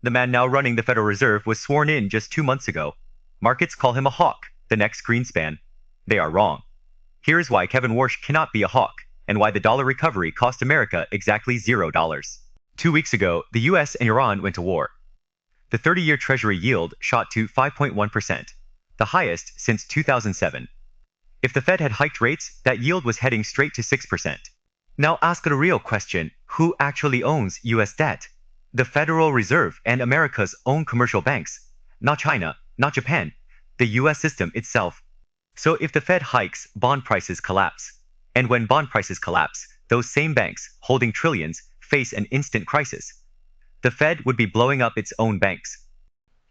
The man now running the Federal Reserve was sworn in just 2 months ago. Markets call him a hawk, the next Greenspan. They are wrong. Here's why Kevin Warsh cannot be a hawk, and why the dollar recovery cost America exactly $0. 2 weeks ago, the US and Iran went to war. The 30-year Treasury yield shot to 5.1%, the highest since 2007. If the Fed had hiked rates, that yield was heading straight to 6%. Now ask the real question, who actually owns US debt? The Federal Reserve and America's own commercial banks. Not China, not Japan, the US system itself. So if the Fed hikes, bond prices collapse. And when bond prices collapse, those same banks, holding trillions, face an instant crisis. The Fed would be blowing up its own banks.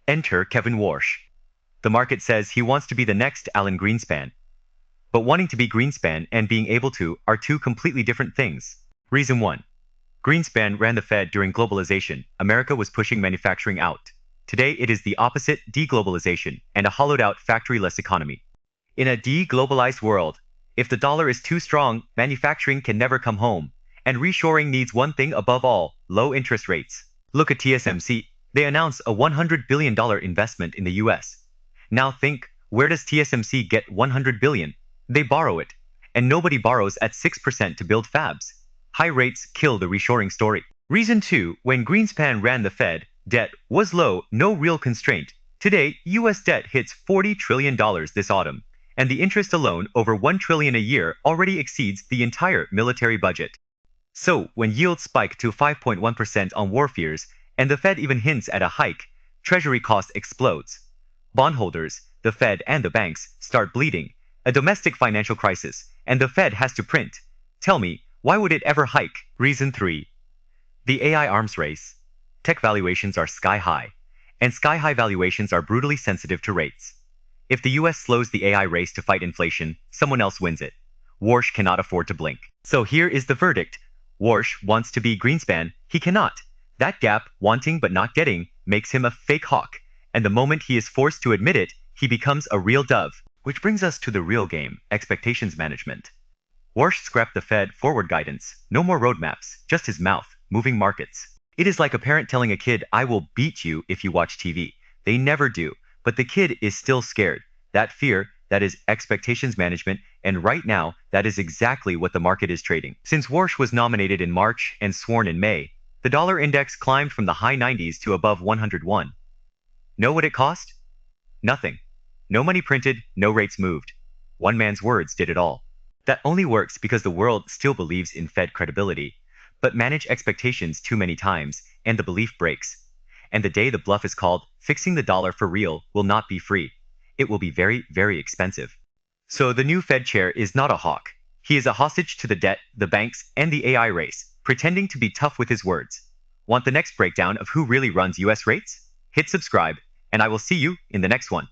Enter Kevin Warsh. The market says he wants to be the next Alan Greenspan. But wanting to be Greenspan and being able to are two completely different things. Reason 1. Greenspan ran the Fed during globalization. America was pushing manufacturing out. Today it is the opposite, deglobalization, and a hollowed-out factory-less economy. In a deglobalized world, if the dollar is too strong, manufacturing can never come home, and reshoring needs one thing above all, low interest rates. Look at TSMC. They announced a $100 billion investment in the US. Now think, where does TSMC get $100 billion? They borrow it, and nobody borrows at 6% to build fabs. High rates kill the reshoring story. Reason 2, when Greenspan ran the Fed, debt was low, no real constraint. Today, US debt hits $40 trillion this autumn, and the interest alone, over $1 trillion a year, already exceeds the entire military budget. So, when yields spike to 5.1% on war fears, and the Fed even hints at a hike, Treasury cost explodes. Bondholders, the Fed and the banks, start bleeding. A domestic financial crisis, and the Fed has to print. Tell me, why would it ever hike? Reason 3. The AI arms race. Tech valuations are sky high, and sky high valuations are brutally sensitive to rates. If the US slows the AI race to fight inflation, someone else wins it. Warsh cannot afford to blink. So here is the verdict. Warsh wants to be Greenspan, he cannot. That gap, wanting but not getting, makes him a fake hawk, and the moment he is forced to admit it, he becomes a real dove. Which brings us to the real game, expectations management. Warsh scrapped the Fed forward guidance, no more roadmaps, just his mouth, moving markets. It is like a parent telling a kid, I will beat you if you watch TV. They never do, but the kid is still scared. That fear, that is expectations management, and right now, that is exactly what the market is trading. Since Warsh was nominated in March and sworn in May, the dollar index climbed from the high 90s to above 101. Know what it cost? Nothing. No money printed, no rates moved. One man's words did it all. That only works because the world still believes in Fed credibility, but manage expectations too many times, and the belief breaks. And the day the bluff is called, fixing the dollar for real will not be free. It will be very, very expensive. So the new Fed chair is not a hawk. He is a hostage to the debt, the banks, and the AI race, pretending to be tough with his words. Want the next breakdown of who really runs US rates? Hit subscribe, and I will see you in the next one.